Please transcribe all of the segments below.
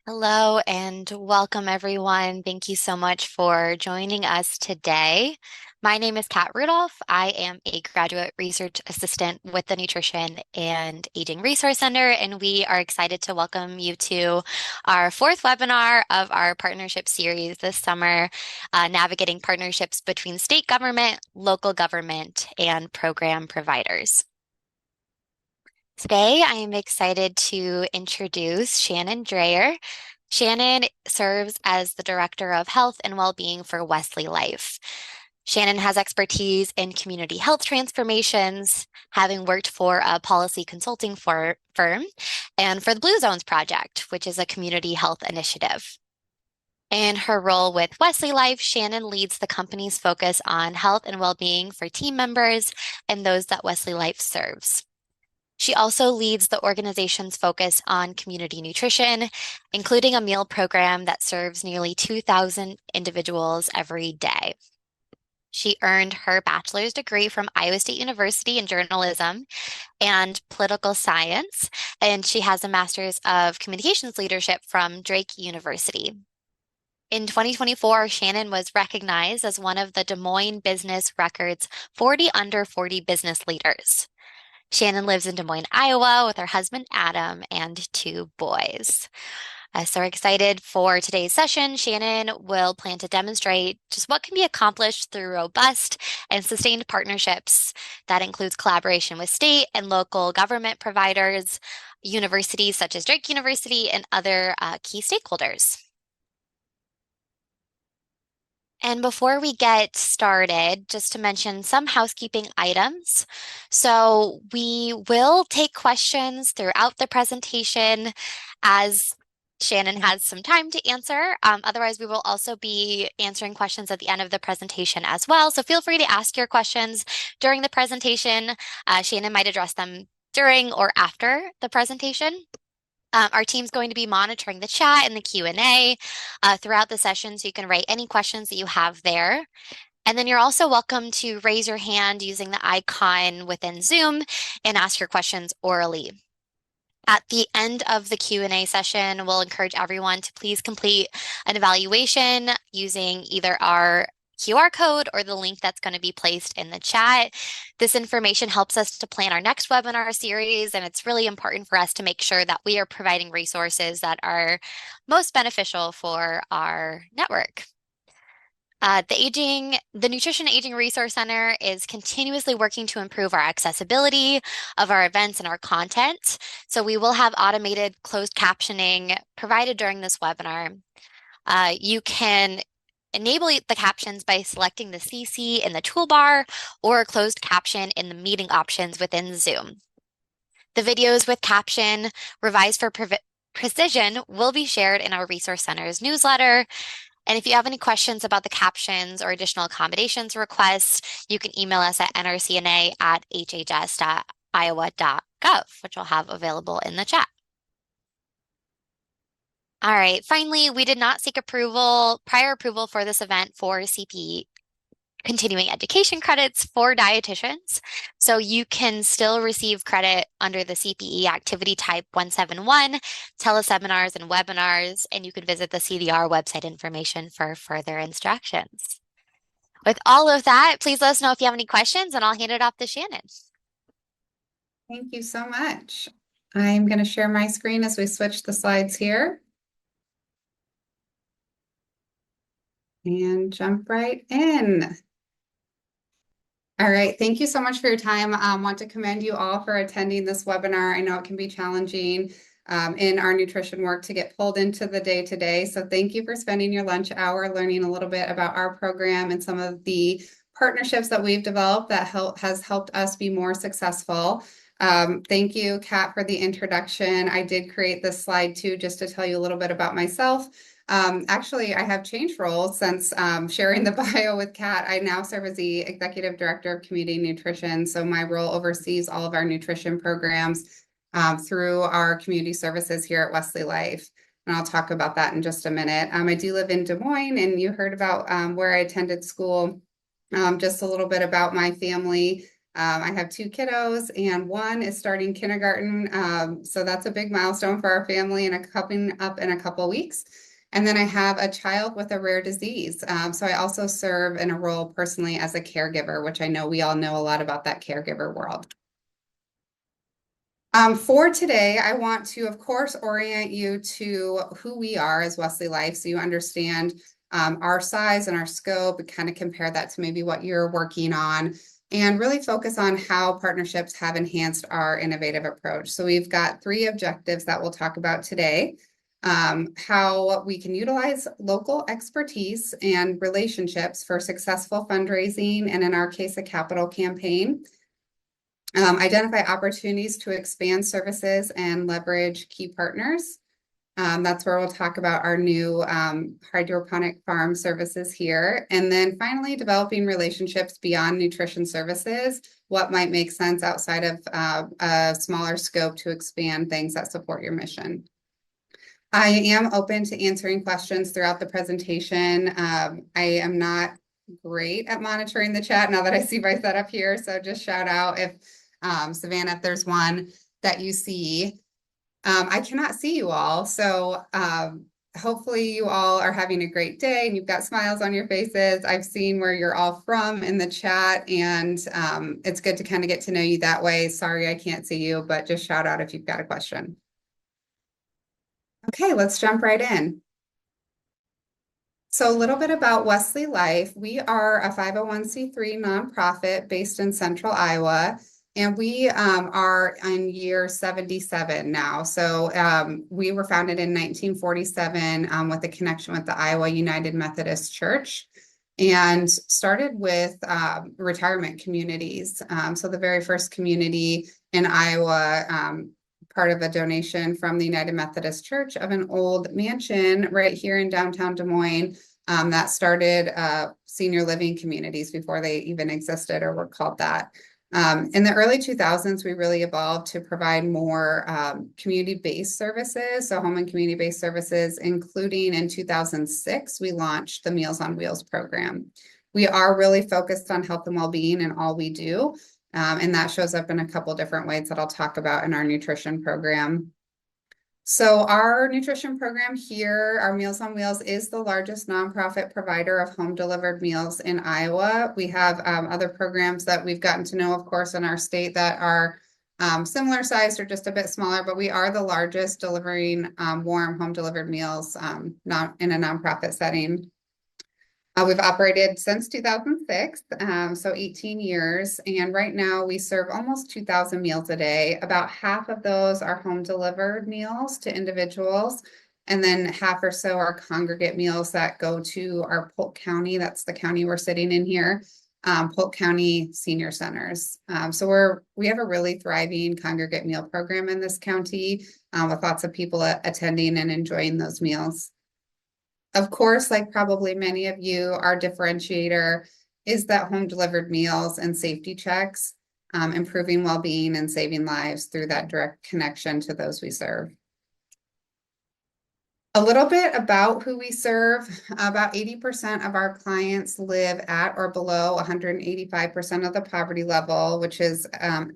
Hello and welcome, everyone. Thank you so much for joining us today. My name is Kat Rudolph. I am a graduate research assistant with the Nutrition and Aging Resource Center, and we are excited to welcome you to our fourth webinar of our partnership series this summer, navigating partnerships between state government, local government, and program providers. Today, I am excited to introduce Shannon Dreyer. Shannon serves as the Director of Health and Wellbeing for Wesley Life. Shannon has expertise in community health transformations, having worked for a policy consulting firm, and for the Blue Zones Project, which is a community health initiative. In her role with Wesley Life, Shannon leads the company's focus on health and well-being for team members and those that Wesley Life serves. She also leads the organization's focus on community nutrition, including a meal program that serves nearly 2,000 individuals every day. She earned her bachelor's degree from Iowa State University in journalism and political science, and she has a master's of communications leadership from Drake University. In 2024, Shannon was recognized as one of the Des Moines Business Record's 40 under 40 business leaders. Shannon lives in Des Moines, Iowa, with her husband Adam and two boys. So we're excited for today's session. Shannon will plan to demonstrate just what can be accomplished through robust and sustained partnerships that includes collaboration with state and local government providers, universities such as Drake University, and other key stakeholders. And before we get started, just to mention some housekeeping items. So we will take questions throughout the presentation as Shannon has some time to answer. Otherwise, we will also be answering questions at the end of the presentation as well. So feel free to ask your questions during the presentation. Shannon might address them during or after the presentation. Our team's going to be monitoring the chat and the Q&A throughout the session, so you can write any questions that you have there. And then you're also welcome to raise your hand using the icon within Zoom and ask your questions orally. At the end of the Q&A session, we'll encourage everyone to please complete an evaluation using either our QR code or the link that's going to be placed in the chat. This information helps us to plan our next webinar series, and it's really important for us to make sure that we are providing resources that are most beneficial for our network. The Nutrition Aging Resource Center is continuously working to improve our accessibility of our events and our content. So we will have automated closed captioning provided during this webinar. You can enable the captions by selecting the CC in the toolbar or closed caption in the meeting options within Zoom. The videos with caption revised for precision will be shared in our Resource Center's newsletter. And if you have any questions about the captions or additional accommodations requests, you can email us at nrcna@hhs.iowa.gov, which we'll have available in the chat. All right, finally, we did not seek prior approval for this event for CPE continuing education credits for dietitians. So you can still receive credit under the CPE activity type 171, teleseminars and webinars, and you can visit the CDR website information for further instructions. With all of that, please let us know if you have any questions and I'll hand it off to Shannon. Thank you so much. I'm going to share my screen as we switch the slides here. And jump right in. All right, thank you so much for your time. I want to commend you all for attending this webinar. I know it can be challenging in our nutrition work to get pulled into the day-to-day. So thank you for spending your lunch hour learning a little bit about our program and some of the partnerships that we've developed that has helped us be more successful. Thank you, Kat, for the introduction. I did create this slide too, just to tell you a little bit about myself. Actually, I have changed roles since sharing the bio with Kat. I now serve as the Executive Director of Community Nutrition. So my role oversees all of our nutrition programs through our community services here at Wesley Life. And I'll talk about that in just a minute. I do live in Des Moines, and you heard about where I attended school. Just a little bit about my family. I have two kiddos, and one is starting kindergarten. So that's a big milestone for our family and coming up in a couple weeks. And then I have a child with a rare disease. So I also serve in a role personally as a caregiver, which I know we all know a lot about that caregiver world. For today, I want to, of course, orient you to who we are as Wesley Life so you understand our size and our scope and kind of compare that to maybe what you're working on and really focus on how partnerships have enhanced our innovative approach. So we've got three objectives that we'll talk about today. How we can utilize local expertise and relationships for successful fundraising, and in our case, a capital campaign. Identify opportunities to expand services and leverage key partners. That's where we'll talk about our new hydroponic farm services here. And then finally, developing relationships beyond nutrition services, what might make sense outside of a smaller scope to expand things that support your mission. I am open to answering questions throughout the presentation. I am not great at monitoring the chat now that I see my setup here, so just shout out if Savannah, if there's one that you see. I cannot see you all, so hopefully you all are having a great day and you've got smiles on your faces. I've seen where you're all from in the chat, and it's good to kind of get to know you that way. Sorry I can't see you, but just shout out if you've got a question. Okay, let's jump right in. So a little bit about Wesley Life. We are a 501c3 nonprofit based in central Iowa, and we are in year 77 now. So we were founded in 1947 with a connection with the Iowa United Methodist Church, and started with retirement communities. So the very first community in Iowa, part of a donation from the United Methodist Church of an old mansion right here in downtown Des Moines that started senior living communities before they even existed or were called that. In the early 2000s, we really evolved to provide more community-based services, so home and community-based services, including in 2006, we launched the Meals on Wheels program. We are really focused on health and well-being in all we do. And that shows up in a couple different ways that I'll talk about in our nutrition program. So our nutrition program here, our Meals on Wheels, is the largest nonprofit provider of home delivered meals in Iowa. We have other programs that we've gotten to know, of course, in our state that are similar sized or just a bit smaller, but we are the largest delivering warm home delivered meals not in a nonprofit setting. We've operated since 2006, so 18 years, and right now we serve almost 2,000 meals a day. About half of those are home delivered meals to individuals, and then half or so are congregate meals that go to our Polk County, that's the county we're sitting in here, Polk County senior centers. So we have a really thriving congregate meal program in this county with lots of people attending and enjoying those meals. Of course, like probably many of you, our differentiator is that home delivered meals and safety checks, improving well-being and saving lives through that direct connection to those we serve. A little bit about who we serve. About 80% of our clients live at or below 185% of the poverty level, which is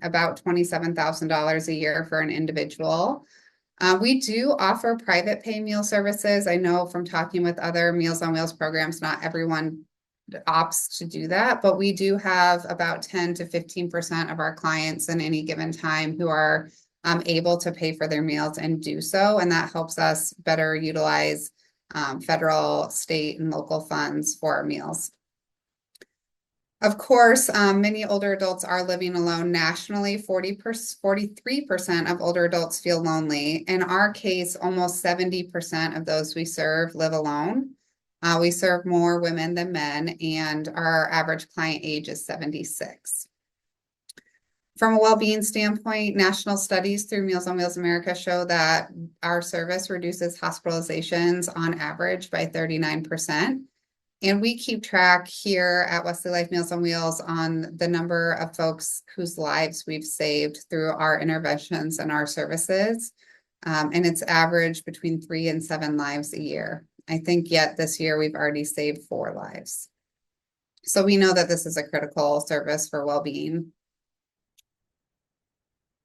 about $27,000 a year for an individual. We do offer private pay meal services. I know from talking with other Meals on Wheels programs, not everyone opts to do that, but we do have about 10 to 15% of our clients in any given time who are able to pay for their meals and do so. And that helps us better utilize federal, state, and local funds for our meals. Of course, many older adults are living alone nationally. 43% of older adults feel lonely. In our case, almost 70% of those we serve live alone. We serve more women than men, and our average client age is 76. From a well-being standpoint, national studies through Meals on Wheels America show that our service reduces hospitalizations on average by 39%. And we keep track here at Wesley Life Meals on Wheels on the number of folks whose lives we've saved through our interventions and our services. And it's average between 3 and 7 lives a year. I think yet this year we've already saved 4 lives. So we know that this is a critical service for well-being.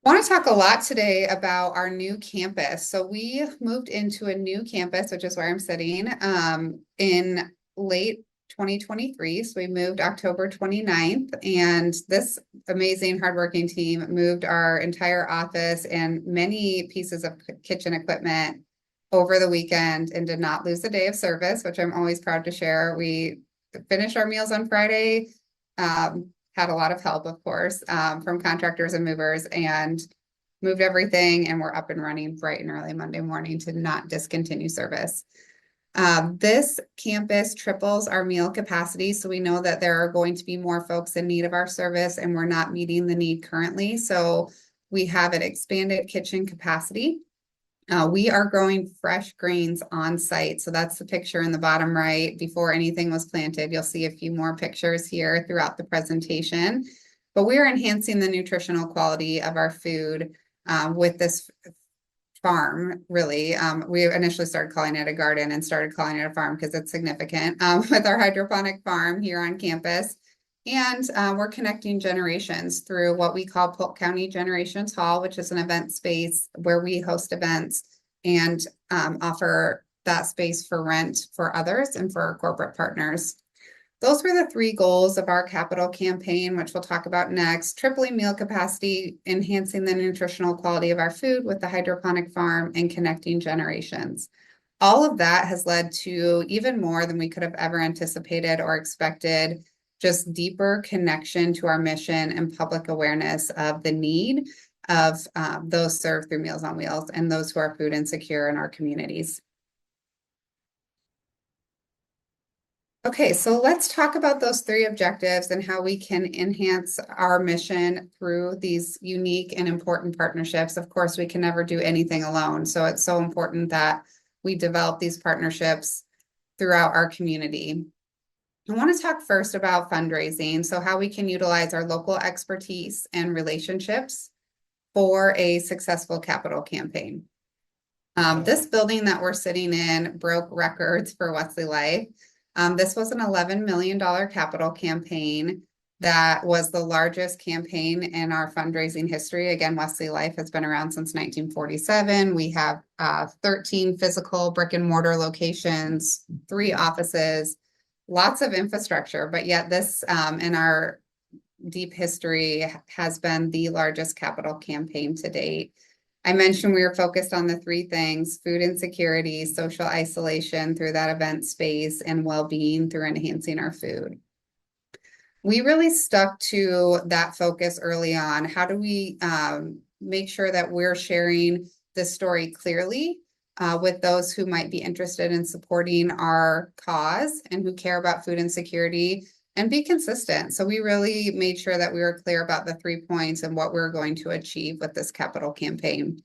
I want to talk a lot today about our new campus. So we moved into a new campus, which is where I'm sitting, in late 2023. So we moved October 29th, and this amazing hardworking team moved our entire office and many pieces of kitchen equipment over the weekend and did not lose a day of service, which I'm always proud to share. We finished our meals on Friday. Had a lot of help, of course, from contractors and movers, and moved everything, and we're up and running bright and early Monday morning to not discontinue service. This campus triples our meal capacity, so we know that there are going to be more folks in need of our service, and we're not meeting the need currently. So we have an expanded kitchen capacity. We are growing fresh greens on site. So that's the picture in the bottom right. Before anything was planted, you'll see a few more pictures here throughout the presentation. But we are enhancing the nutritional quality of our food with this farm, really. We initially started calling it a garden and started calling it a farm because it's significant with our hydroponic farm here on campus. And we're connecting generations through what we call Polk County Generations Hall, which is an event space where we host events and offer that space for rent for others and for our corporate partners. Those were the three goals of our capital campaign, which we'll talk about next: tripling meal capacity, enhancing the nutritional quality of our food with the hydroponic farm, and connecting generations. All of that has led to even more than we could have ever anticipated or expected, just deeper connection to our mission and public awareness of the need of those served through Meals on Wheels and those who are food insecure in our communities. Okay, so let's talk about those three objectives and how we can enhance our mission through these unique and important partnerships. Of course, we can never do anything alone, so it's so important that we develop these partnerships throughout our community. I want to talk first about fundraising, so how we can utilize our local expertise and relationships for a successful capital campaign. This building that we're sitting in broke records for Wesley Life. This was an $11 million capital campaign that was the largest campaign in our fundraising history. Again, Wesley Life has been around since 1947. We have 13 physical brick and mortar locations, 3 offices, lots of infrastructure, but yet this in our deep history has been the largest capital campaign to date. I mentioned we were focused on the 3 things: food insecurity, social isolation through that event space, and well-being through enhancing our food. We really stuck to that focus early on. How do we make sure that we're sharing this story clearly with those who might be interested in supporting our cause and who care about food insecurity, and be consistent? So we really made sure that we were clear about the 3 points and what we're going to achieve with this capital campaign.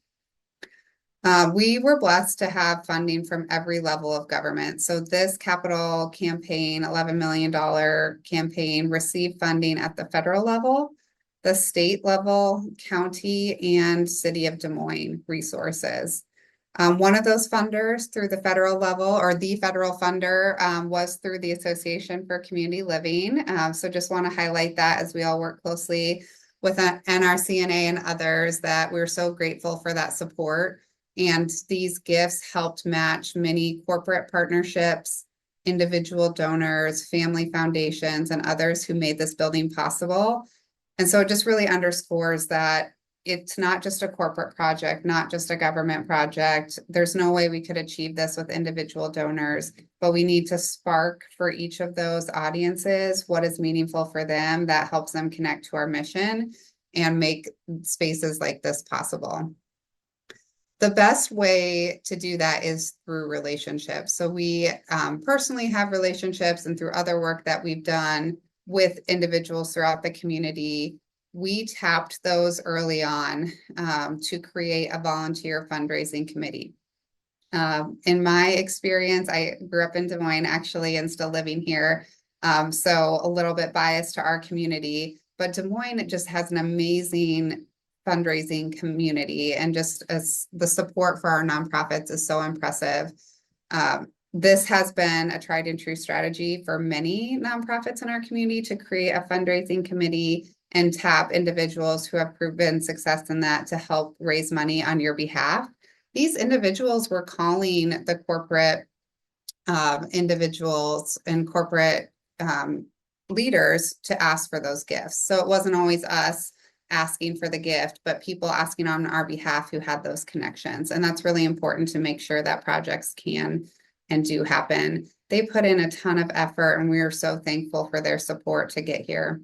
We were blessed to have funding from every level of government. So this capital campaign, $11 million campaign, received funding at the federal level, the state level, county, and city of Des Moines resources. One of those funders through the federal level, or the federal funder, was through the Association for Community Living. So just want to highlight that as we all work closely with NRCNA and others, that we're so grateful for that support. And these gifts helped match many corporate partnerships, individual donors, family foundations, and others who made this building possible. And so it just really underscores that it's not just a corporate project, not just a government project. There's no way we could achieve this with individual donors, but we need to spark for each of those audiences what is meaningful for them that helps them connect to our mission and make spaces like this possible. The best way to do that is through relationships. So we personally have relationships, and through other work that we've done with individuals throughout the community, we tapped those early on to create a volunteer fundraising committee. In my experience, I grew up in Des Moines actually and still living here, so a little bit biased to our community, but Des Moines just has an amazing fundraising community, and just as the support for our nonprofits is so impressive. This has been a tried and true strategy for many nonprofits in our community to create a fundraising committee and tap individuals who have proven success in that to help raise money on your behalf. These individuals were calling the corporate individuals and corporate leaders to ask for those gifts. So it wasn't always us asking for the gift, but people asking on our behalf who had those connections. And that's really important to make sure that projects can and do happen. They put in a ton of effort, and we are so thankful for their support to get here.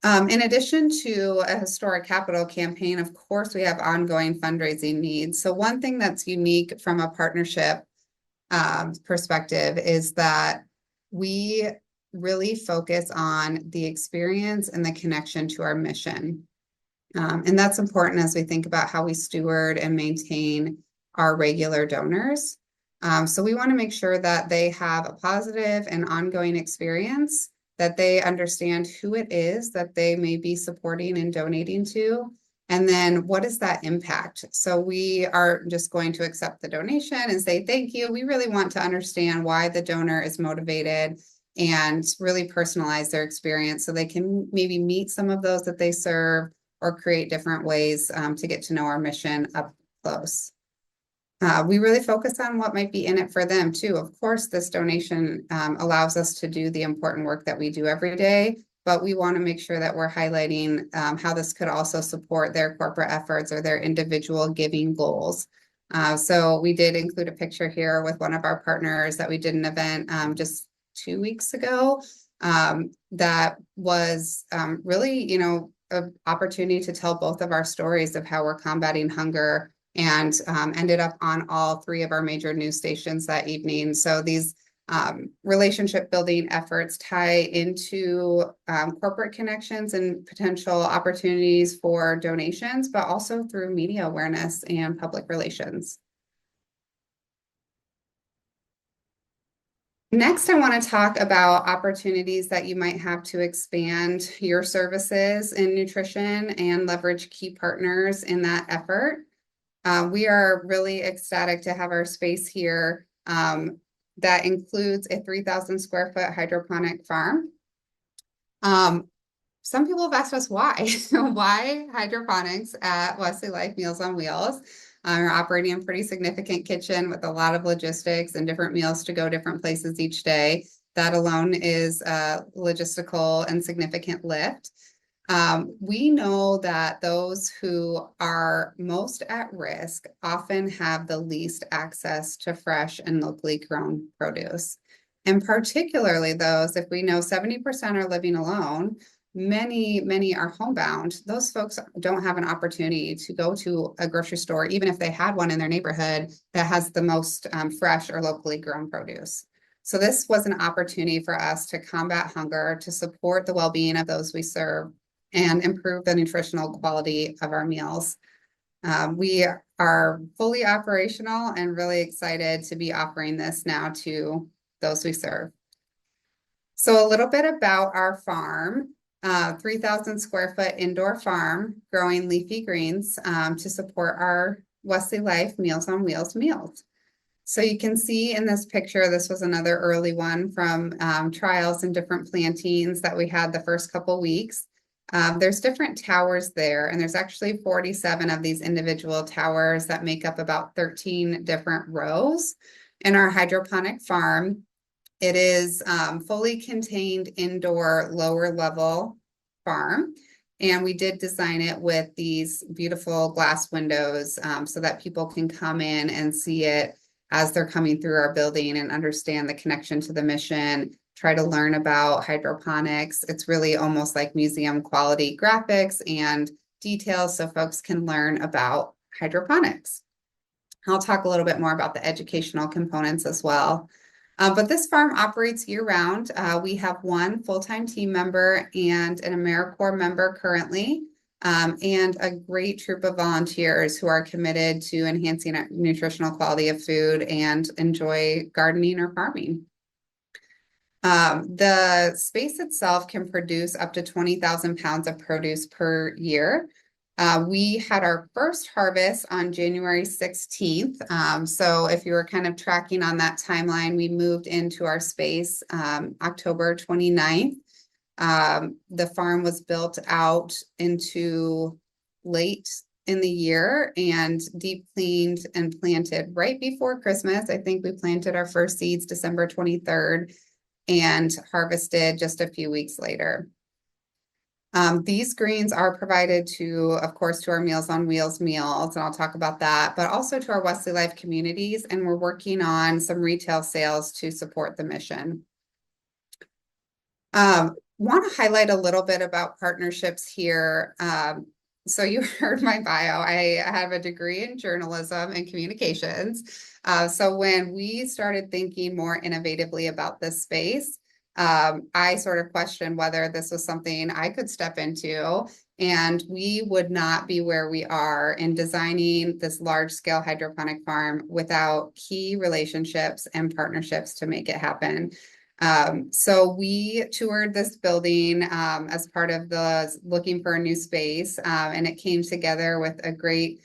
In addition to a historic capital campaign, of course, we have ongoing fundraising needs. So one thing that's unique from a partnership perspective is that we really focus on the experience and the connection to our mission. And that's important as we think about how we steward and maintain our regular donors. So we want to make sure that they have a positive and ongoing experience, that they understand who it is that they may be supporting and donating to, and then what is that impact? So we are just going to accept the donation and say thank you. We really want to understand why the donor is motivated and really personalize their experience so they can maybe meet some of those that they serve or create different ways to get to know our mission up close. We really focus on what might be in it for them too. Of course, this donation allows us to do the important work that we do every day, but we want to make sure that we're highlighting how this could also support their corporate efforts or their individual giving goals. So we did include a picture here with one of our partners that we did an event just 2 weeks ago that was really, an opportunity to tell both of our stories of how we're combating hunger, and ended up on all 3 of our major news stations that evening. So these relationship building efforts tie into corporate connections and potential opportunities for donations, but also through media awareness and public relations. Next, I want to talk about opportunities that you might have to expand your services in nutrition and leverage key partners in that effort. We are really ecstatic to have our space here that includes a 3,000 square foot hydroponic farm. Some people have asked us why. Why hydroponics at Wesley Life Meals on Wheels? We're operating a pretty significant kitchen with a lot of logistics and different meals to go different places each day. That alone is a logistical and significant lift. We know that those who are most at risk often have the least access to fresh and locally grown produce. And particularly those, if we know 70% are living alone, many are homebound. Those folks don't have an opportunity to go to a grocery store, even if they had one in their neighborhood that has the most fresh or locally grown produce. So this was an opportunity for us to combat hunger, to support the well-being of those we serve, and improve the nutritional quality of our meals. We are fully operational and really excited to be offering this now to those we serve. So a little bit about our farm, 3,000 square foot indoor farm growing leafy greens to support our Wesley Life Meals on Wheels meals. So you can see in this picture, this was another early one from trials and different plantings that we had the first couple weeks. There's different towers there, and there's actually 47 of these individual towers that make up about 13 different rows. In our hydroponic farm, it is fully contained indoor lower level farm. And we did design it with these beautiful glass windows so that people can come in and see it as they're coming through our building and understand the connection to the mission, try to learn about hydroponics. It's really almost like museum quality graphics and details so folks can learn about hydroponics. I'll talk a little bit more about the educational components as well. But this farm operates year-round. We have one full-time team member and an AmeriCorps member currently, and a great troop of volunteers who are committed to enhancing our nutritional quality of food and enjoy gardening or farming. The space itself can produce up to 20,000 pounds of produce per year. We had our first harvest on January 16th. So if you were kind of tracking on that timeline, we moved into our space October 29th. The farm was built out into late in the year and deep cleaned and planted right before Christmas. I think we planted our first seeds December 23rd and harvested just a few weeks later. These greens are provided to, of course, to our Meals on Wheels meals, and I'll talk about that, but also to our Wesley Life communities, and we're working on some retail sales to support the mission. Want to highlight a little bit about partnerships here. So you heard my bio. I have a degree in journalism and communications. So when we started thinking more innovatively about this space, I sort of questioned whether this was something I could step into, and we would not be where we are in designing this large-scale hydroponic farm without key relationships and partnerships to make it happen. So we toured this building as part of the looking for a new space, and it came together with a great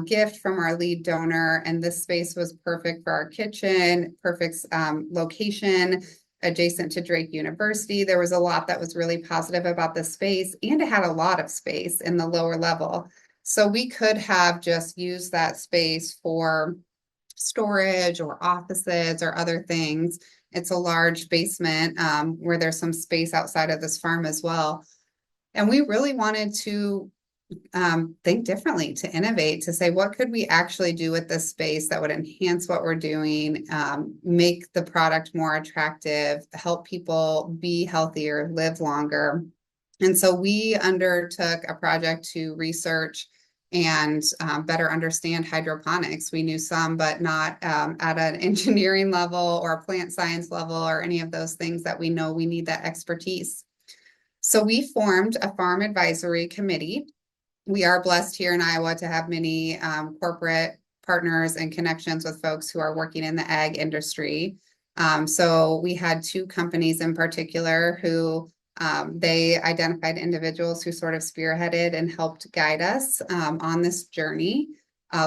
gift from our lead donor. And this space was perfect for our kitchen, perfect location, adjacent to Drake University. There was a lot that was really positive about the space, and it had a lot of space in the lower level. So we could have just used that space for storage or offices or other things. It's a large basement where there's some space outside of this farm as well. And we really wanted to think differently, to innovate, to say, what could we actually do with this space that would enhance what we're doing, make the product more attractive, help people be healthier, live longer. And so we undertook a project to research and better understand hydroponics. We knew some, but not at an engineering level or a plant science level or any of those things that we know we need that expertise. So we formed a farm advisory committee. We are blessed here in Iowa to have many corporate partners and connections with folks who are working in the ag industry. So we had two companies in particular who they identified individuals who sort of spearheaded and helped guide us on this journey,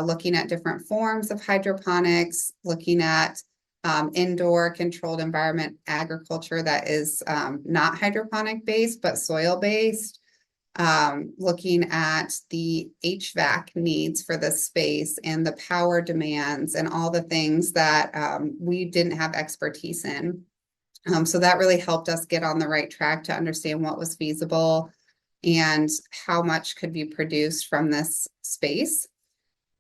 looking at different forms of hydroponics, looking at indoor controlled environment agriculture that is not hydroponic based, but soil based, looking at the HVAC needs for the space and the power demands and all the things that we didn't have expertise in. So that really helped us get on the right track to understand what was feasible and how much could be produced from this space.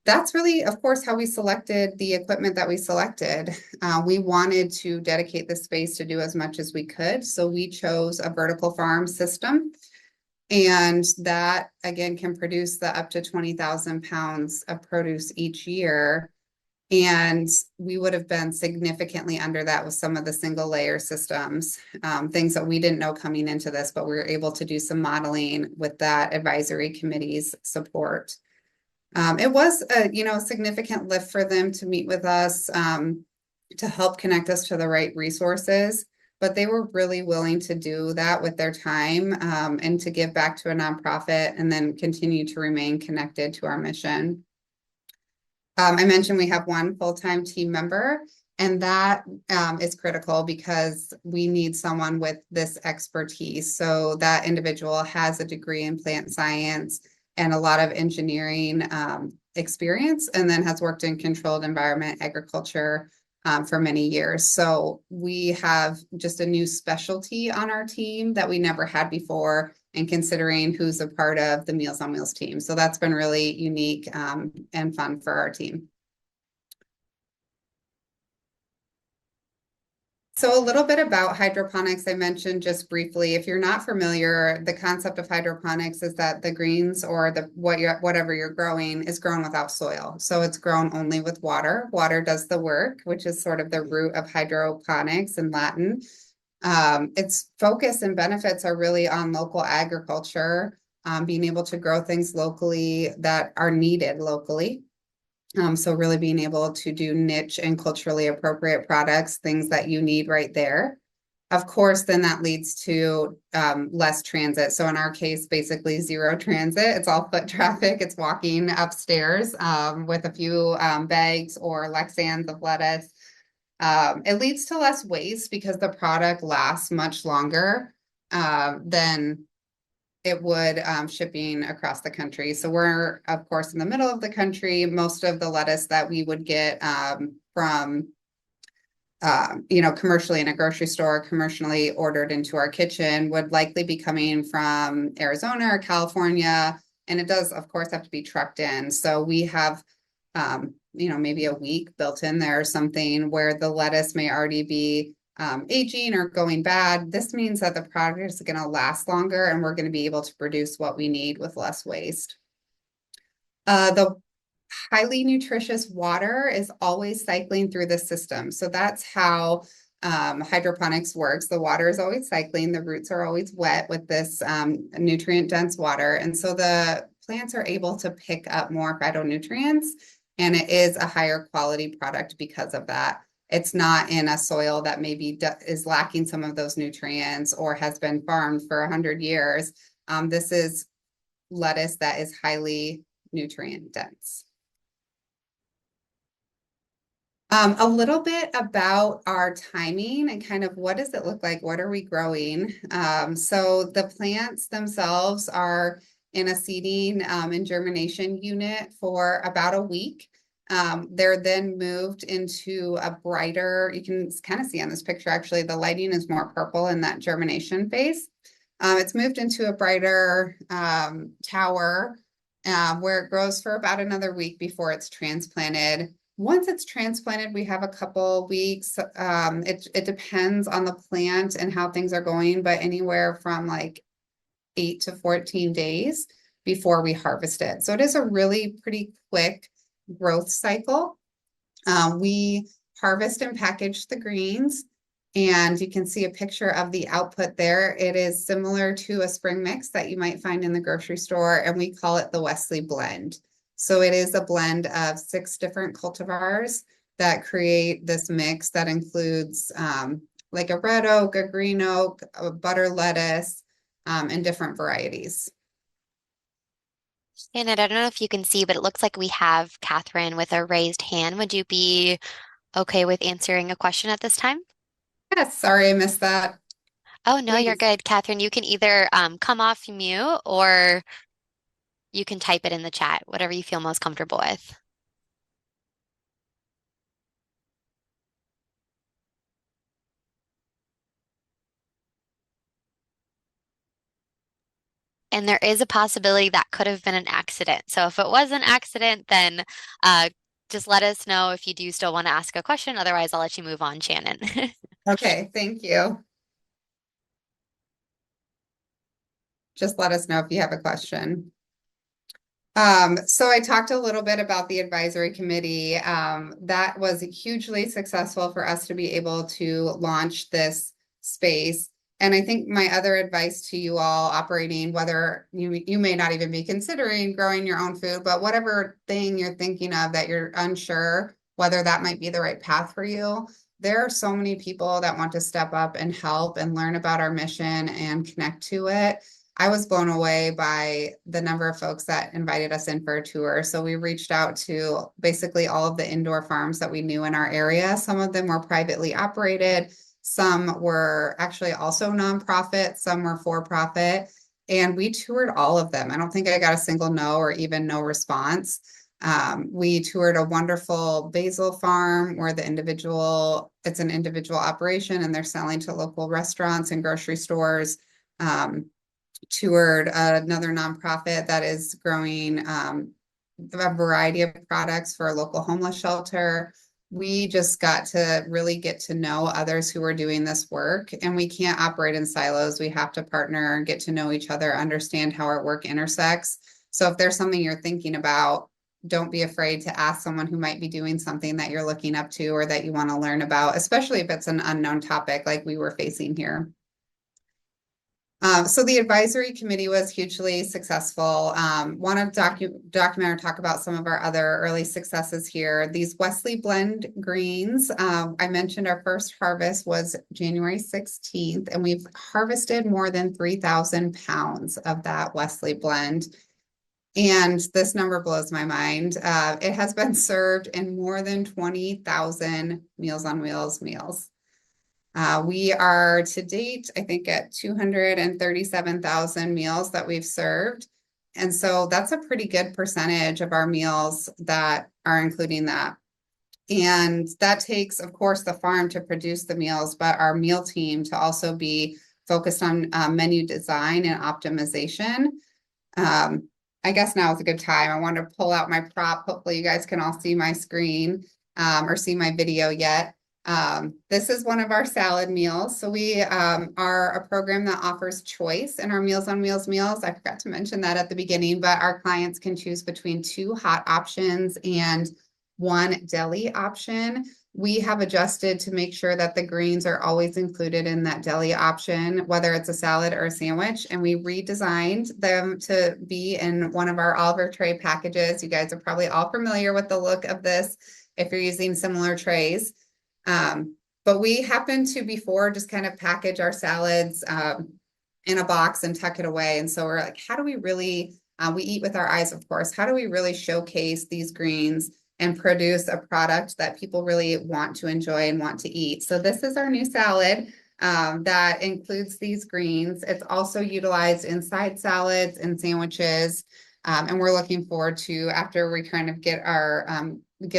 That's really, of course, how we selected the equipment that we selected. We wanted to dedicate the space to do as much as we could. So we chose a vertical farm system. And that, again, can produce the up to 20,000 pounds of produce each year. And we would have been significantly under that with some of the single layer systems, things that we didn't know coming into this, but we were able to do some modeling with that advisory committee's support. It was a significant lift for them to meet with us, to help connect us to the right resources, but they were really willing to do that with their time and to give back to a nonprofit and then continue to remain connected to our mission. I mentioned we have one full-time team member, and that is critical because we need someone with this expertise. So that individual has a degree in plant science and a lot of engineering experience, and then has worked in controlled environment agriculture for many years. So we have just a new specialty on our team that we never had before, and considering who's a part of the Meals on Wheels team. So that's been really unique and fun for our team. So a little bit about hydroponics, I mentioned just briefly. If you're not familiar, the concept of hydroponics is that the greens or whatever you're growing is grown without soil. So it's grown only with water. Water does the work, which is sort of the root of hydroponics in Latin. Its focus and benefits are really on local agriculture, being able to grow things locally that are needed locally. So really being able to do niche and culturally appropriate products, things that you need right there. Of course, then that leads to less transit. So in our case, basically zero transit. It's all foot traffic. It's walking upstairs with a few bags or Lexans of lettuce. It leads to less waste because the product lasts much longer. than it would shipping across the country. So we're, of course, in the middle of the country. Most of the lettuce that we would get from commercially in a grocery store, commercially ordered into our kitchen would likely be coming from Arizona or California. And it does, of course, have to be trucked in. So we have, maybe a week built in there or something where the lettuce may already be aging or going bad. This means that the product is going to last longer and we're going to be able to produce what we need with less waste. The highly nutritious water is always cycling through the system. So that's how hydroponics works. The water is always cycling. The roots are always wet with this nutrient dense water. And so the plants are able to pick up more phytonutrients, and it is a higher quality product because of that. It's not in a soil that maybe is lacking some of those nutrients or has been farmed for 100 years. This is lettuce that is highly nutrient dense. A little bit about our timing and kind of what does it look like? What are we growing? So the plants themselves are in a seeding and germination unit for about a week. They're then moved into a brighter, you can kind of see on this picture, actually, the lighting is more purple in that germination phase. It's moved into a brighter tower where it grows for about another week before it's transplanted. Once it's transplanted, we have a couple weeks. It depends on the plant and how things are going, but anywhere from like 8 to 14 days before we harvest it. So it is a really pretty quick growth cycle. We harvest and package the greens, and you can see a picture of the output there. It is similar to a spring mix that you might find in the grocery store, and we call it the Wesley blend. So it is a blend of 6 different cultivars that create this mix that includes like a red oak, a green oak, a butter lettuce, and different varieties. And I don't know if you can see, but it looks like we have Catherine with a raised hand. Would you be okay with answering a question at this time? Yes, sorry I missed that. Oh, no, you're Please. good. Catherine, you can either come off mute or you can type it in the chat, whatever you feel most comfortable with. And there is a possibility that could have been an accident. So if it was an accident, then uh, just let us know if you do still want to ask a question. Otherwise, I'll let you move on, Shannon. Okay, thank you. Just let us know if you have a question. So I talked a little bit about the advisory committee. That was hugely successful for us to be able to launch this space. And I think my other advice to you all operating, whether you may not even be considering growing your own food, but whatever thing you're thinking of that you're unsure whether that might be the right path for you, there are so many people that want to step up and help and learn about our mission and connect to it. I was blown away by the number of folks that invited us in for a tour. So we reached out to basically all of the indoor farms that we knew in our area. Some of them were privately operated. Some were actually also nonprofit. Some were for profit. And we toured all of them. I don't think I got a single no or even no response. We toured a wonderful basil farm where it's an individual operation and they're selling to local restaurants and grocery stores. Toured another nonprofit that is growing a variety of products for a local homeless shelter. We just got to really get to know others who are doing this work, and we can't operate in silos. We have to partner and get to know each other, understand how our work intersects. So if there's something you're thinking about, don't be afraid to ask someone who might be doing something that you're looking up to or that you want to learn about, especially if it's an unknown topic like we were facing here. So the advisory committee was hugely successful. Want to document or talk about some of our other early successes here. These Wesley Blend greens, I mentioned our first harvest was January 16th, and we've harvested more than 3,000 pounds of that Wesley Blend. And this number blows my mind. It has been served in more than 20,000 Meals on Wheels meals. We are to date, I think, at 237,000 meals that we've served. And so that's a pretty good percentage of our meals that are including that. And that takes, of course, the farm to produce the meals, but our meal team to also be focused on menu design and optimization. Um, I guess now is a good time. I want to pull out my prop. Hopefully you guys can all see my screen or see my video yet. This is one of our salad meals. So we are a program that offers choice in our Meals on Wheels meals. I forgot to mention that at the beginning, but our clients can choose between two hot options and one deli option. We have adjusted to make sure that the greens are always included in that deli option, whether it's a salad or a sandwich. And we redesigned them to be in one of our Oliver tray packages. You guys are probably all familiar with the look of this if you're using similar trays. But we happen to before just kind of package our salads in a box and tuck it away. And so we're like, how do we really, we eat with our eyes, of course, how do we really showcase these greens and produce a product that people really want to enjoy and want to eat? So this is our new salad that includes these greens. It's also utilized in side salads and sandwiches. And we're looking forward to, after we kind of get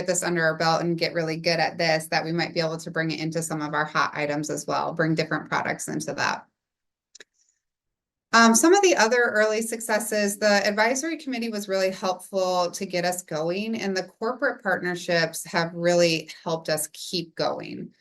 this under our belt and get really good at this, that we might be able to bring it into some of our hot items as well, bring different products into that. Some of the other early successes, the advisory committee was really helpful to get us going, and the corporate partnerships have really helped us keep going.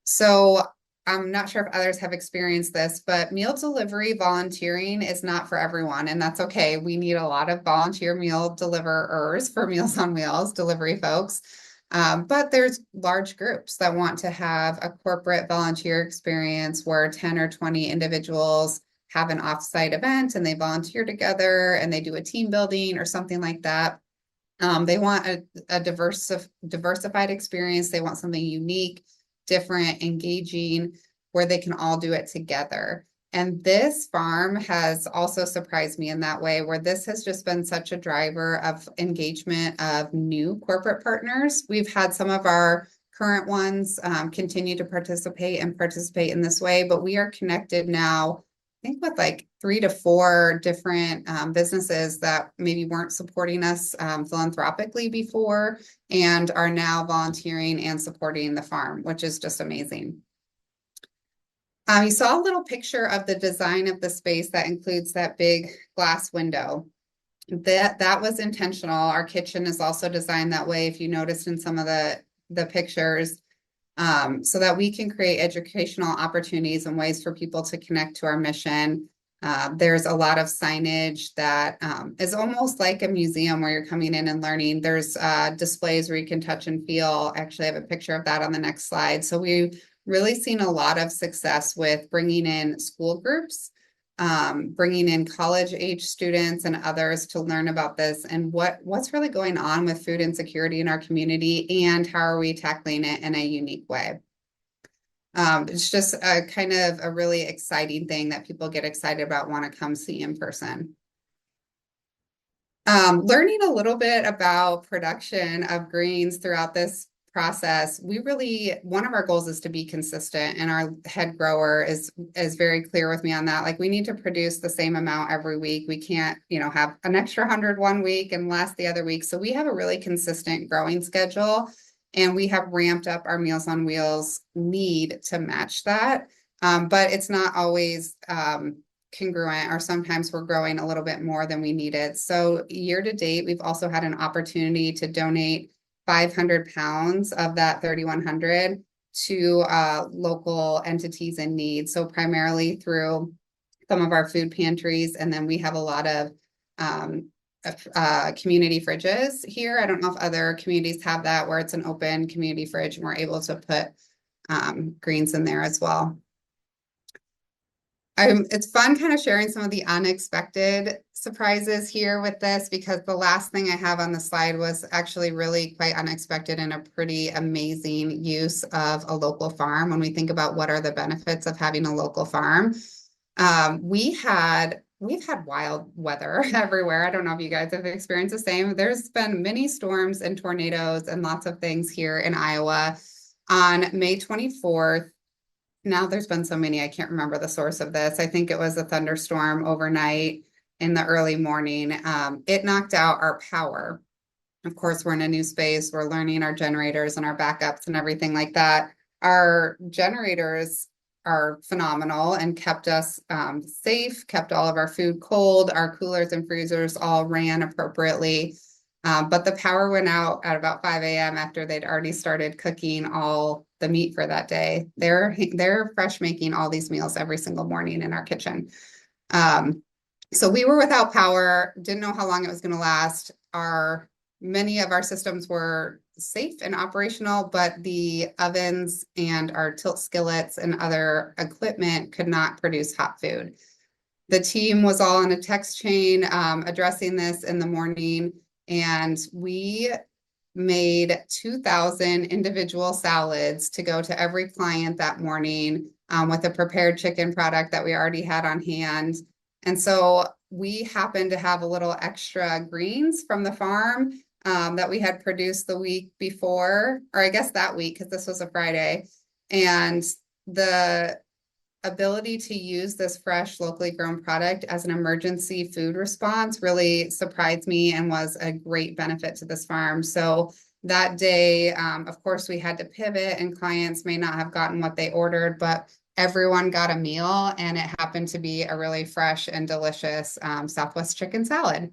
So I'm not sure if others have experienced this, but meal delivery volunteering is not for everyone, and that's okay. We need a lot of volunteer meal deliverers for Meals on Wheels, delivery folks. But there's large groups that want to have a corporate volunteer experience where 10 or 20 individuals have an offsite event and they volunteer together and they do a team building or something like that. They want a diversified experience. They want something unique, different, engaging, where they can all do it together. And this farm has also surprised me in that way, where this has just been such a driver of engagement of new corporate partners. We've had some of our current ones continue to participate in this way, but we are connected now, I think, with like 3 to 4 different businesses that maybe weren't supporting us philanthropically before and are now volunteering and supporting the farm, which is just amazing. You saw a little picture of the design of the space that includes that big glass window. That was intentional. Our kitchen is also designed that way, if you noticed in some of the pictures, so that we can create educational opportunities and ways for people to connect to our mission. There's a lot of signage that is almost like a museum where you're coming in and learning. There's displays where you can touch and feel. Actually, I have a picture of that on the next slide. So we've really seen a lot of success with bringing in school groups, bringing in college age students and others to learn about this and what's really going on with food insecurity in our community and how are we tackling it in a unique way. It's just a kind of a really exciting thing that people get excited about, want to come see in person. Learning a little bit about production of greens throughout this process, one of our goals is to be consistent, and our head grower is very clear with me on that. Like, we need to produce the same amount every week. We can't, have an extra 100 one week and less the other week. So we have a really consistent growing schedule, and we have ramped up our Meals on Wheels need to match that. But it's not always congruent, or sometimes we're growing a little bit more than we needed. So year to date, we've also had an opportunity to donate 500 pounds of that 3,100 to local entities in need. So primarily through some of our food pantries, and then we have a lot of community fridges here. I don't know if other communities have that, where it's an open community fridge and we're able to put greens in there as well. It's fun kind of sharing some of the unexpected surprises here with this, because the last thing I have on the slide was actually really quite unexpected and a pretty amazing use of a local farm. When we think about what are the benefits of having a local farm, we've had wild weather everywhere. I don't know if you guys have experienced the same. There's been many storms and tornadoes and lots of things here in Iowa. On May 24th, now there's been so many, I can't remember the source of this. I think it was a thunderstorm overnight in the early morning. It knocked out our power. Of course, we're in a new space. We're learning our generators and our backups and everything like that. Our generators are phenomenal and kept us safe, kept all of our food cold. Our coolers and freezers all ran appropriately. But the power went out at about 5 a.m. after they'd already started cooking all the meat for that day. They're fresh making all these meals every single morning in our kitchen. Um, so we were without power, didn't know how long it was going to last. Many of our systems were safe and operational, but the ovens and our tilt skillets and other equipment could not produce hot food. The team was all on a text chain addressing this in the morning, and we made 2,000 individual salads to go to every client that morning with a prepared chicken product that we already had on hand. And so we happened to have a little extra greens from the farm that we had produced the week before, or I guess that week, because this was a Friday. And the ability to use this fresh, locally grown product as an emergency food response really surprised me and was a great benefit to this farm. So that day, of course, we had to pivot and clients may not have gotten what they ordered, but everyone got a meal and it happened to be a really fresh and delicious Southwest chicken salad.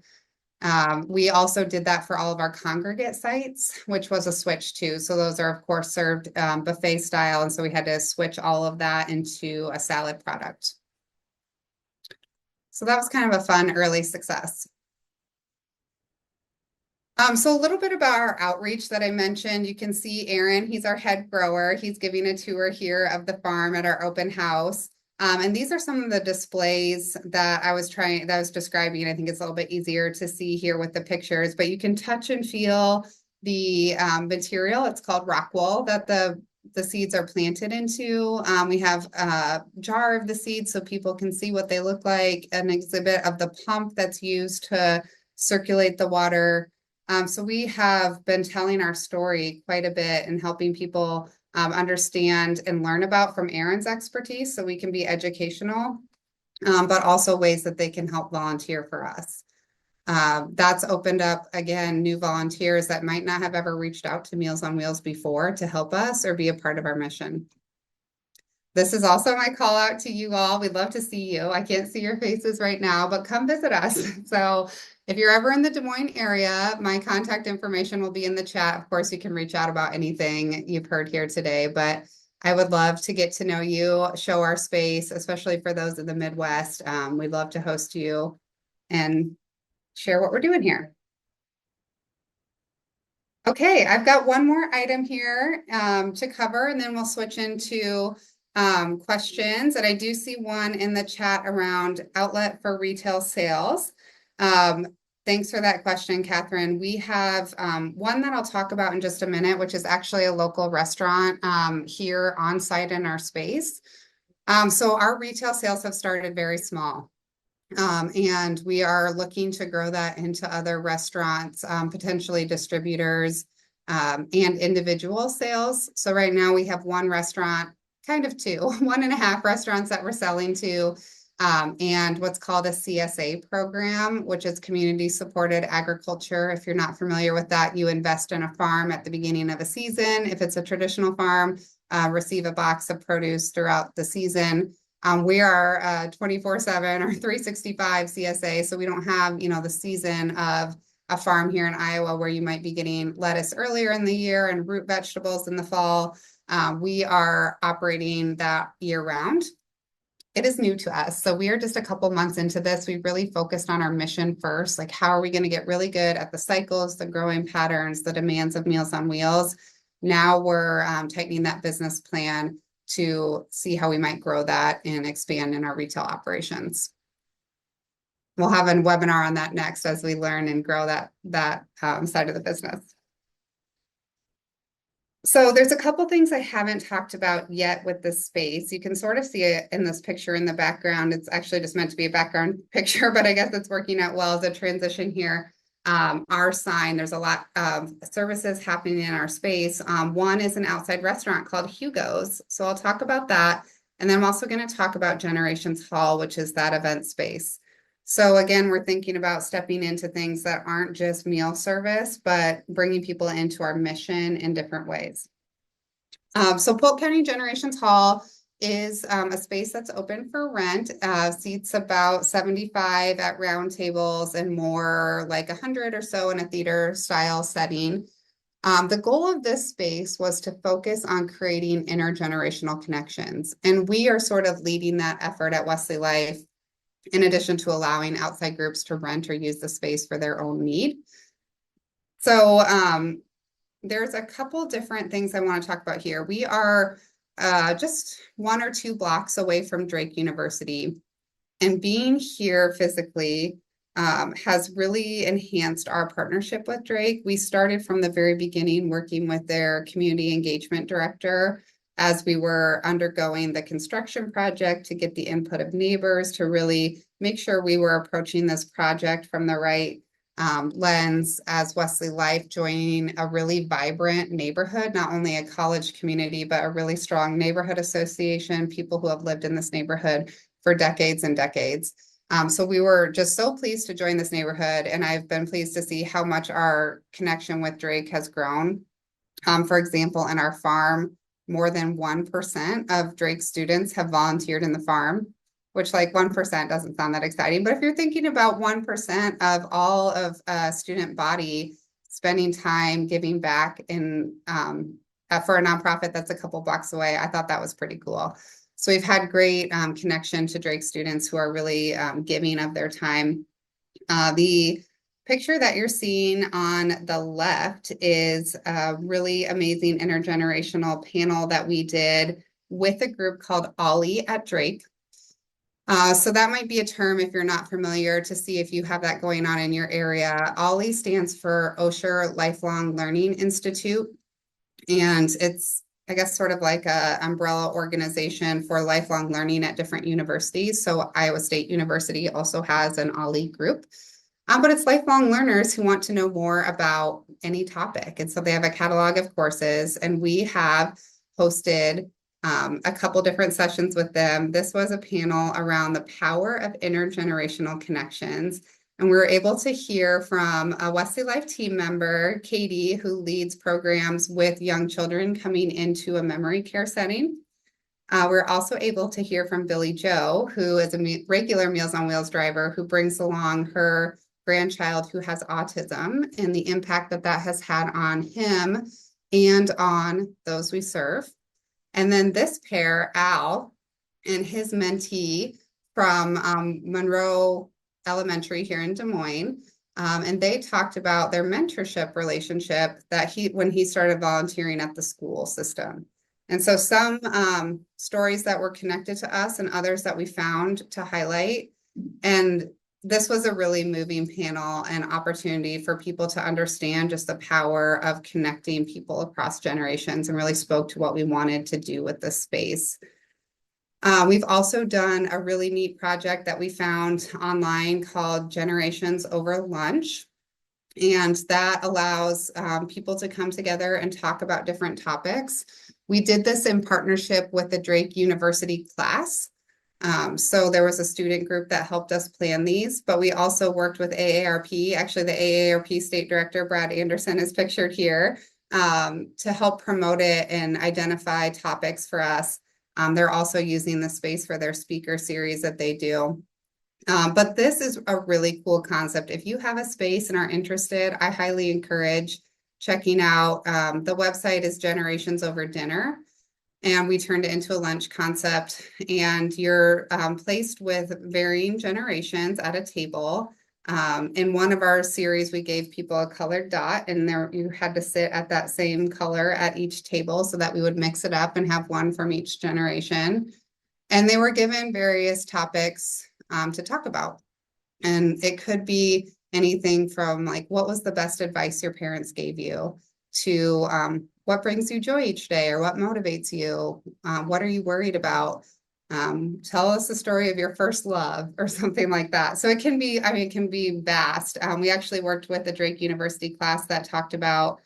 We also did that for all of our congregate sites, which was a switch too. So those are, of course, served buffet style. And so we had to switch all of that into a salad product. So that was kind of a fun early success. So a little bit about our outreach that I mentioned. You can see Aaron, he's our head grower. He's giving a tour here of the farm at our open house. And these are some of the displays that I was describing. I think it's a little bit easier to see here with the pictures, but you can touch and feel the material. It's called rock wool that the seeds are planted into. We have a jar of the seeds so people can see what they look like, an exhibit of the pump that's used to circulate the water. So we have been telling our story quite a bit and helping people understand and learn about from Aaron's expertise so we can be educational, but also ways that they can help volunteer for us. That's opened up, again, new volunteers that might not have ever reached out to Meals on Wheels before to help us or be a part of our mission. This is also my call out to you all. We'd love to see you. I can't see your faces right now, but come visit us. So if you're ever in the Des Moines area, my contact information will be in the chat. Of course, you can reach out about anything you've heard here today, but I would love to get to know you, show our space, especially for those in the Midwest. We'd love to host you and share what we're doing here. Okay, I've got one more item here to cover, and then we'll switch into questions. And I do see one in the chat around outlet for retail sales. Thanks for that question, Catherine. We have one that I'll talk about in just a minute, which is actually a local restaurant here on site in our space. So our retail sales have started very small. And we are looking to grow that into other restaurants, potentially distributors, and individual sales. So right now we have one restaurant, kind of two, 1.5 restaurants that we're selling to, and what's called a CSA program, which is community supported agriculture. If you're not familiar with that, you invest in a farm at the beginning of a season. If it's a traditional farm, receive a box of produce throughout the season. We are 24/7 or 365 CSA, so we don't have, the season of a farm here in Iowa where you might be getting lettuce earlier in the year and root vegetables in the fall. We are operating that year round. It is new to us. So we are just a couple months into this. We really focused on our mission first, like how are we going to get really good at the cycles, the growing patterns, the demands of Meals on Wheels. Now we're tightening that business plan to see how we might grow that and expand in our retail operations. We'll have a webinar on that next as we learn and grow that side of the business. So there's a couple things I haven't talked about yet with this space. You can sort of see it in this picture in the background. It's actually just meant to be a background picture, but I guess it's working out well as a transition here. Our sign, there's a lot of services happening in our space. One is an outside restaurant called Hugo's. So I'll talk about that. And then I'm also going to talk about Generations Hall, which is that event space. So again, we're thinking about stepping into things that aren't just meal service, but bringing people into our mission in different ways. So Polk County Generations Hall is a space that's open for rent, seats about 75 at round tables and more like 100 or so in a theater style setting. The goal of this space was to focus on creating intergenerational connections. And we are sort of leading that effort at Wesley Life, in addition to allowing outside groups to rent or use the space for their own need. So there's a couple different things I want to talk about here. We are just 1 or 2 blocks away from Drake University, and being here physically has really enhanced our partnership with Drake. We started from the very beginning working with their community engagement director as we were undergoing the construction project to get the input of neighbors to really make sure we were approaching this project from the right lens as Wesley Life, joining a really vibrant neighborhood, not only a college community, but a really strong neighborhood association, people who have lived in this neighborhood for decades and decades. So we were just so pleased to join this neighborhood, and I've been pleased to see how much our connection with Drake has grown. For example, in our farm, more than 1% of Drake students have volunteered in the farm, which like 1% doesn't sound that exciting. But if you're thinking about 1% of all of a student body spending time giving back in for a nonprofit that's a couple blocks away, I thought that was pretty cool. So we've had great connection to Drake students who are really giving of their time. The picture that you're seeing on the left is a really amazing intergenerational panel that we did with a group called Ollie at Drake. So that might be a term if you're not familiar to see if you have that going on in your area. Ollie stands for Osher Lifelong Learning Institute, and it's, I guess, sort of like a umbrella organization for lifelong learning at different universities. So Iowa State University also has an Ollie group. But it's lifelong learners who want to know more about any topic. And so they have a catalog of courses, and we have hosted a couple different sessions with them. This was a panel around the power of intergenerational connections. And we were able to hear from a Wesley Life team member, Katie, who leads programs with young children coming into a memory care setting. We're also able to hear from Billy Joe, who is a regular Meals on Wheels driver who brings along her grandchild who has autism and the impact that that has had on him and on those we serve. And then this pair, Al and his mentee from Monroe Elementary here in Des Moines, and they talked about their mentorship relationship that when he started volunteering at the school system. And so some stories that were connected to us and others that we found to highlight. And this was a really moving panel and opportunity for people to understand just the power of connecting people across generations, and really spoke to what we wanted to do with this space. We've also done a really neat project that we found online called Generations Over Lunch. And that allows people to come together and talk about different topics. We did this in partnership with the Drake University class. So there was a student group that helped us plan these, but we also worked with AARP. Actually, the AARP State Director, Brad Anderson, is pictured here to help promote it and identify topics for us. They're also using the space for their speaker series that they do. But this is a really cool concept. If you have a space and are interested, I highly encourage checking out. The website is Generations Over Dinner, and we turned it into a lunch concept. And you're placed with varying generations at a table. In one of our series, we gave people a colored dot, and there you had to sit at that same color at each table so that we would mix it up and have one from each generation. And they were given various topics to talk about. And it could be anything from like, what was the best advice your parents gave you, to what brings you joy each day, or what motivates you? What are you worried about? Tell us the story of your first love, or something like that. So it can be, I mean, it can be vast. We actually worked with the Drake University class that talked about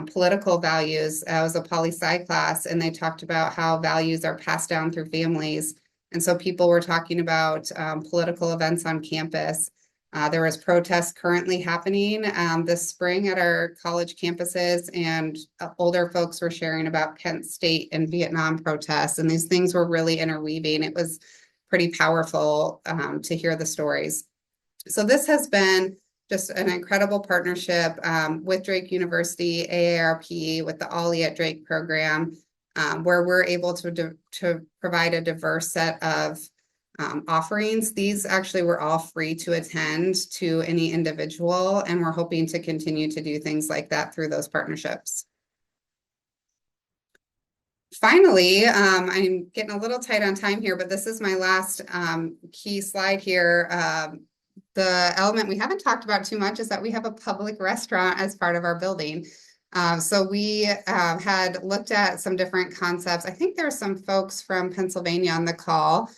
political values. It was a poli-sci class, and they talked about how values are passed down through families. And so people were talking about political events on campus. There was protests currently happening this spring at our college campuses, and older folks were sharing about Kent State and Vietnam protests, and these things were really interweaving. It was pretty powerful to hear the stories. So this has been just an incredible partnership with Drake University, AARP, with the Ollie at Drake program, where we're able to provide a diverse set of offerings. These actually were all free to attend to any individual, and we're hoping to continue to do things like that through those partnerships. Finally, I'm getting a little tight on time here, but this is my last key slide here. The element we haven't talked about too much is that we have a public restaurant as part of our building. So we had looked at some different concepts. I think there are some folks from Pennsylvania on the call.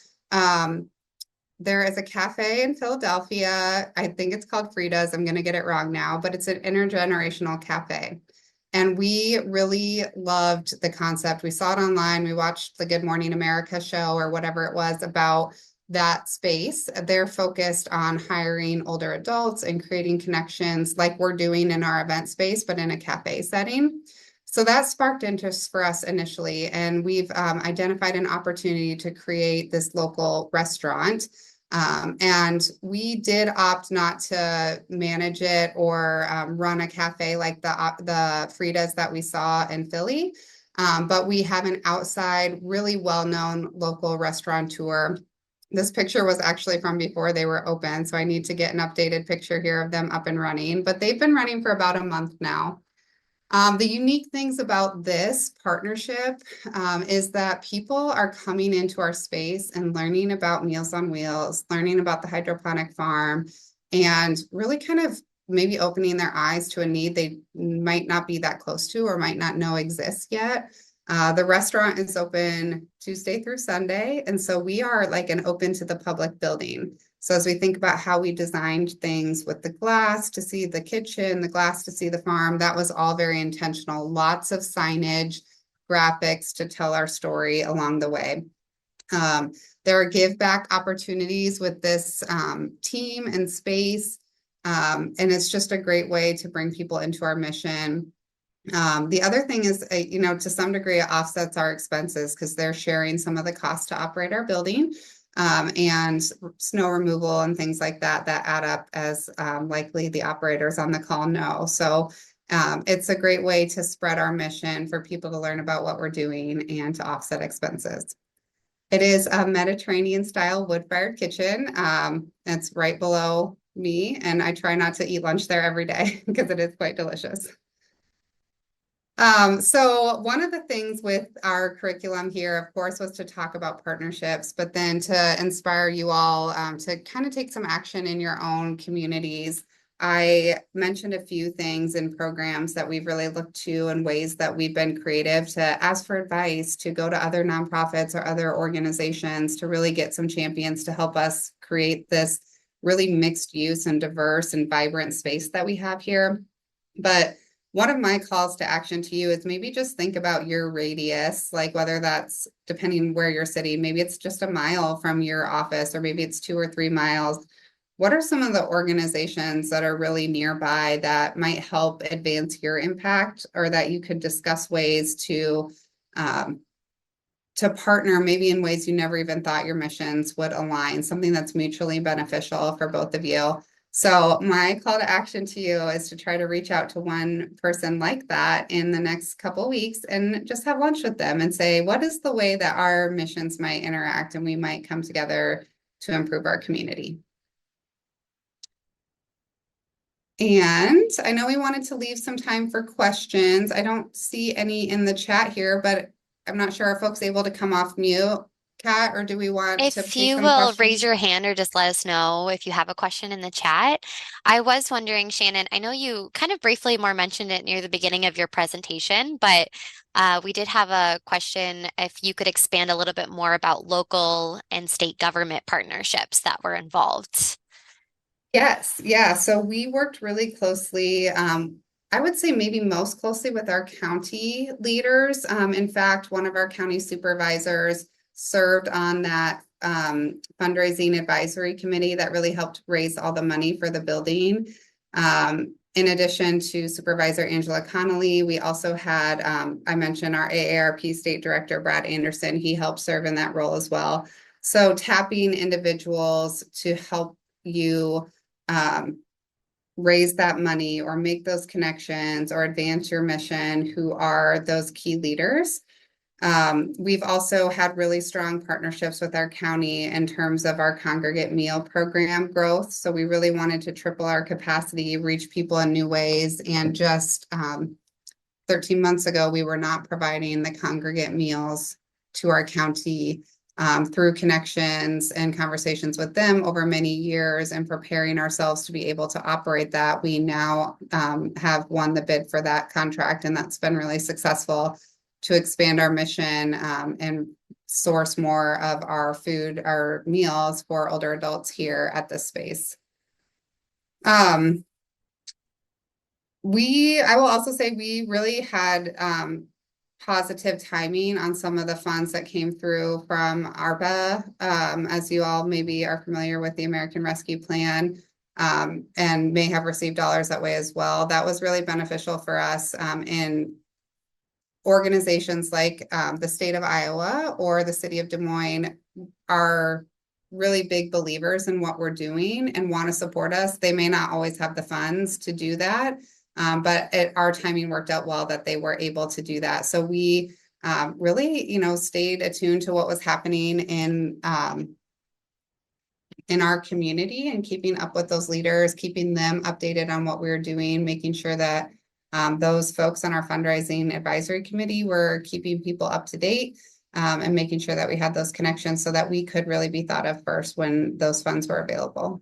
There is a cafe in Philadelphia. I think it's called Frida's. I'm going to get it wrong now, but it's an intergenerational cafe. And we really loved the concept. We saw it online. We watched the Good Morning America show or whatever it was about that space. They're focused on hiring older adults and creating connections like we're doing in our event space, but in a cafe setting. So that sparked interest for us initially, and we've identified an opportunity to create this local restaurant. And we did opt not to manage it or run a cafe like the Frida's that we saw in Philly. But we have an outside, really well-known local restaurateur. This picture was actually from before they were open, so I need to get an updated picture here of them up and running. But they've been running for about a month now. The unique things about this partnership is that people are coming into our space and learning about Meals on Wheels, learning about the hydroponic farm, and really kind of maybe opening their eyes to a need they might not be that close to or might not know exists yet. The restaurant is open Tuesday through Sunday, and so we are like an open to the public building. So as we think about how we designed things with the glass to see the kitchen, the glass to see the farm, that was all very intentional. Lots of signage, graphics to tell our story along the way. There are give back opportunities with this team and space, and it's just a great way to bring people into our mission. The other thing is, to some degree, it offsets our expenses because they're sharing some of the cost to operate our building. And snow removal and things like that add up, as likely the operators on the call know. So it's a great way to spread our mission for people to learn about what we're doing and to offset expenses. It is a Mediterranean style wood-fired kitchen. It's right below me, and I try not to eat lunch there every day because it is quite delicious. So one of the things with our curriculum here, of course, was to talk about partnerships, but then to inspire you all to kind of take some action in your own communities. I mentioned a few things in programs that we've really looked to and ways that we've been creative to ask for advice, to go to other nonprofits or other organizations to really get some champions to help us create this really mixed use and diverse and vibrant space that we have here. But one of my calls to action to you is maybe just think about your radius, like whether that's depending where you're sitting, maybe it's just a mile from your office, or maybe it's 2 or 3 miles. What are some of the organizations that are really nearby that might help advance your impact, or that you could discuss ways to partner maybe in ways you never even thought your missions would align, something that's mutually beneficial for both of you? So my call to action to you is to try to reach out to one person like that in the next couple of weeks and just have lunch with them and say, what is the way that our missions might interact and we might come together to improve our community? And I know we wanted to leave some time for questions. I don't see any in the chat here, but I'm not sure, are folks able to come off mute, Kat, or do we want to If take you some will raise questions? your hand or just let us know if you have a question in the chat. I was wondering, Shannon, I know you kind of briefly more mentioned it near the beginning of your presentation, but we did have a question if you could expand a little bit more about local and state government partnerships that were involved. Yes, yeah. So we worked really closely. I would say maybe most closely with our county leaders. In fact, one of our county supervisors served on that fundraising advisory committee that really helped raise all the money for the building. In addition to Supervisor Angela Connolly, we also had, I mentioned our AARP State Director, Brad Anderson. He helped serve in that role as well. So tapping individuals to help you raise that money or make those connections or advance your mission, who are those key leaders. We've also had really strong partnerships with our county in terms of our congregate meal program growth. So we really wanted to triple our capacity, reach people in new ways, and just 13 months ago, we were not providing the congregate meals to our county. Through connections and conversations with them over many years and preparing ourselves to be able to operate that, we now have won the bid for that contract, and that's been really successful to expand our mission and source more of our food, our meals for older adults here at this space. I will also say we really had positive timing on some of the funds that came through from ARPA. As you all maybe are familiar with the American Rescue Plan, and may have received dollars that way as well. That was really beneficial for us in organizations like the state of Iowa or the city of Des Moines are really big believers in what we're doing and want to support us. They may not always have the funds to do that, but our timing worked out well that they were able to do that. So we really, stayed attuned to what was happening in our community and keeping up with those leaders, keeping them updated on what we were doing, making sure that those folks on our fundraising advisory committee were keeping people up to date, and making sure that we had those connections so that we could really be thought of first when those funds were available.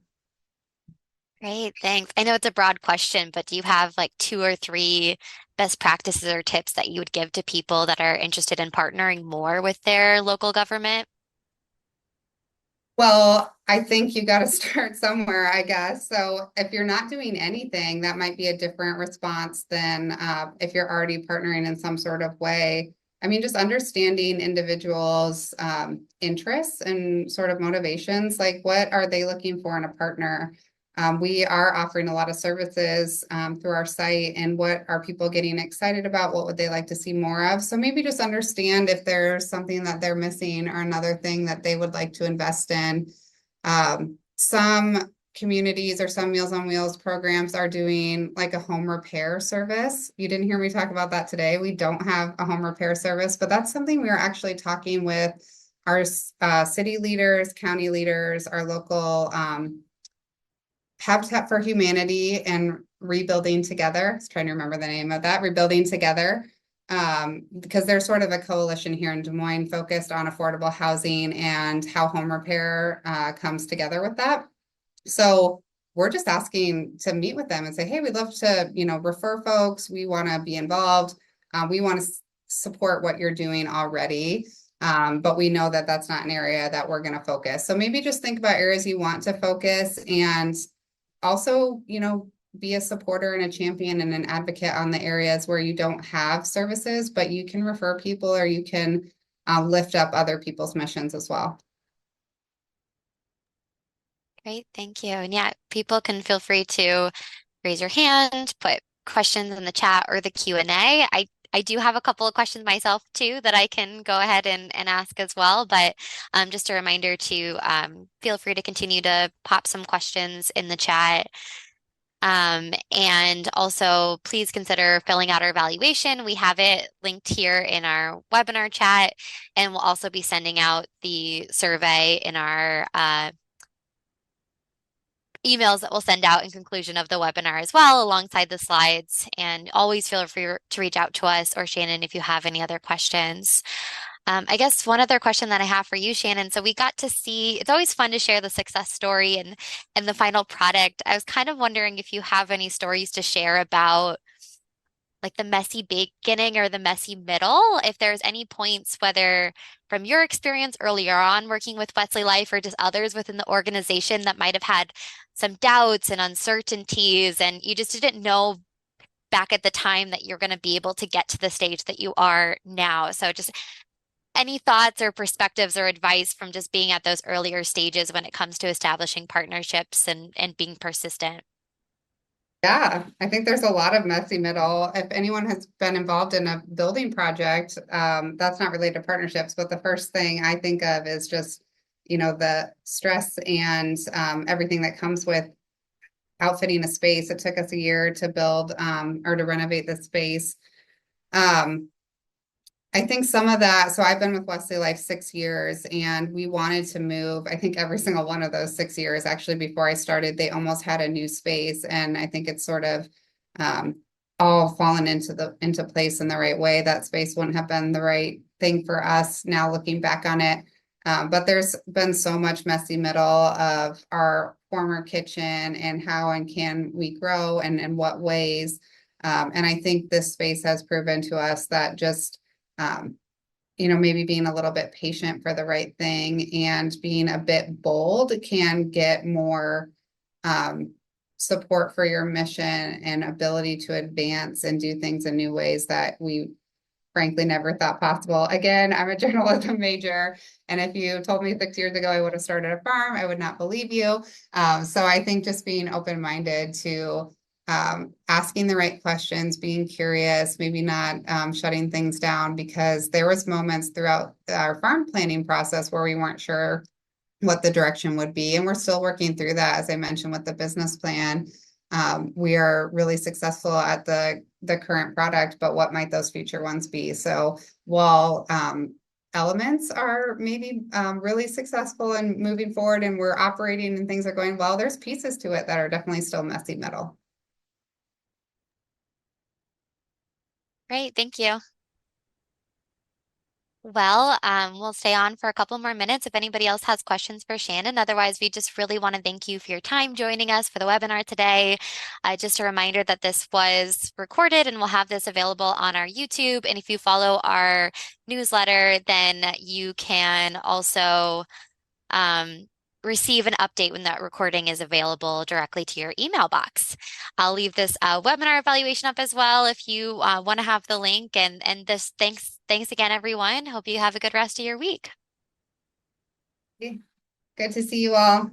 Great, thanks. I know it's a broad question, but do you have like two or three best practices or tips that you would give to people that are interested in partnering more with their local government? Well, I think you got to start somewhere, I guess. So if you're not doing anything, that might be a different response than if you're already partnering in some sort of way. I mean, just understanding individuals' interests and sort of motivations, like what are they looking for in a partner? We are offering a lot of services through our site, and what are people getting excited about? What would they like to see more of? So maybe just understand if there's something that they're missing or another thing that they would like to invest in. Some communities or some Meals on Wheels programs are doing like a home repair service. You didn't hear me talk about that today. We don't have a home repair service, but that's something we are actually talking with our city leaders, county leaders, our local Habitat for Humanity and Rebuilding Together. I was trying to remember the name of that, Rebuilding Together, because there's sort of a coalition here in Des Moines focused on affordable housing and how home repair comes together with that. So we're just asking to meet with them and say, hey, we'd love to, refer folks. We want to be involved. We want to support what you're doing already. But we know that that's not an area that we're going to focus. So maybe just think about areas you want to focus, and also, be a supporter and a champion and an advocate on the areas where you don't have services, but you can refer people or you can lift up other people's missions as well. Great, thank you. And yeah, people can feel free to raise your hand, put questions in the chat or the Q&A. I do have a couple of questions myself too that I can go ahead and ask as well, but just a reminder to feel free to continue to pop some questions in the chat. And also, please consider filling out our evaluation. We have it linked here in our webinar chat, and we'll also be sending out the survey in our emails that we'll send out in conclusion of the webinar as well, alongside the slides. And always feel free to reach out to us or Shannon if you have any other questions. I guess one other question that I have for you, Shannon. So we got to see, it's always fun to share the success story and the final product. I was kind of wondering if you have any stories to share about like the messy beginning or the messy middle, if there's any points, whether from your experience earlier on working with Wesley Life or just others within the organization that might have had some doubts and uncertainties and you just didn't know back at the time that you're going to be able to get to the stage that you are now. So just any thoughts or perspectives or advice from just being at those earlier stages when it comes to establishing partnerships and being persistent? Yeah, I think there's a lot of messy middle. If anyone has been involved in a building project, that's not related to partnerships, but the first thing I think of is just, the stress and everything that comes with outfitting a space. It took us a year to build or to renovate the space. Um, I think some of that, so I've been with Wesley Life 6 years and we wanted to move. I think every single one of those 6 years, actually, before I started, they almost had a new space. And I think it's sort of um, all fallen into place in the right way. That space wouldn't have been the right thing for us now looking back on it. But there's been so much messy middle of our former kitchen and how and can we grow and in what ways. And I think this space has proven to us that just um, maybe being a little bit patient for the right thing and being a bit bold can get more um, support for your mission and ability to advance and do things in new ways that we frankly never thought possible. Again, I'm a journalism major, and if you told me 6 years ago I would have started a farm, I would not believe you. So I think just being open-minded to asking the right questions, being curious, maybe not shutting things down, because there was moments throughout our farm planning process where we weren't sure what the direction would be. And we're still working through that, as I mentioned, with the business plan. We are really successful at the current product, but what might those future ones be? So while elements are maybe really successful and moving forward and we're operating and things are going well, there's pieces to it that are definitely still messy middle. Great, thank you. Well, we'll stay on for a couple more minutes if anybody else has questions for Shannon. Otherwise, we just really want to thank you for your time joining us for the webinar today. Just a reminder that this was recorded and we'll have this available on our YouTube. And if you follow our newsletter, then you can also um, receive an update when that recording is available directly to your email box. I'll leave this webinar evaluation up as well if you want to have the link. And this thanks again, everyone. Hope you have a good rest of your week. Good to see you all.